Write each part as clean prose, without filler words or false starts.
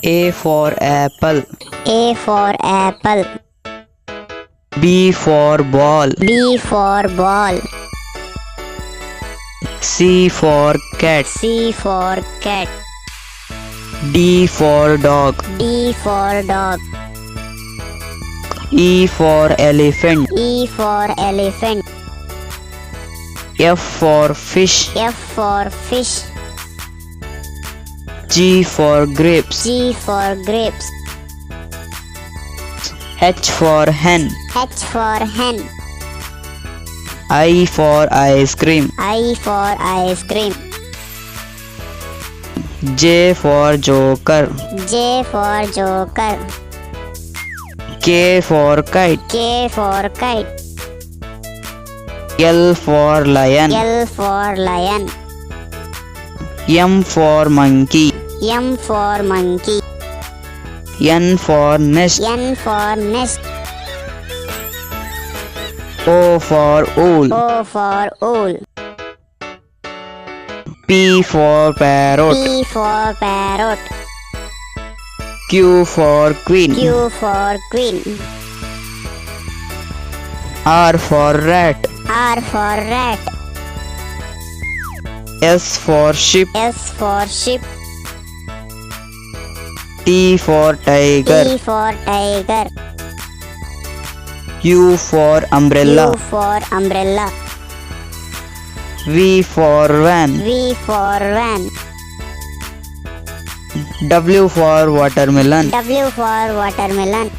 A for apple. A for apple. B for ball. B for ball. C for cat. C for cat. D for dog. D for dog. E for elephant. E for elephant. F for fish. F for fish. G for grapes. G for grapes. H for hen. H for hen. I for ice cream. I for ice cream. J for joker. J for joker. K for kite. K for kite. L for lion. L for lion. M for monkey. M for monkey. N for nest. N for nest. O for owl. O for owl. P for parrot. P for parrot. Q for queen. Q for queen. R for rat. R for rat. S for sheep. S for sheep. T for tiger. T for tiger. U for umbrella. U for umbrella. V for van. V for van. W for watermelon. W for watermelon.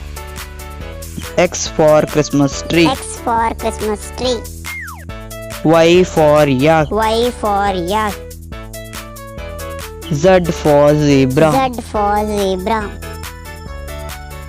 X for Christmas tree. X for Christmas tree. Y for yak. Y for yak. Z for zebra. Z for zebra.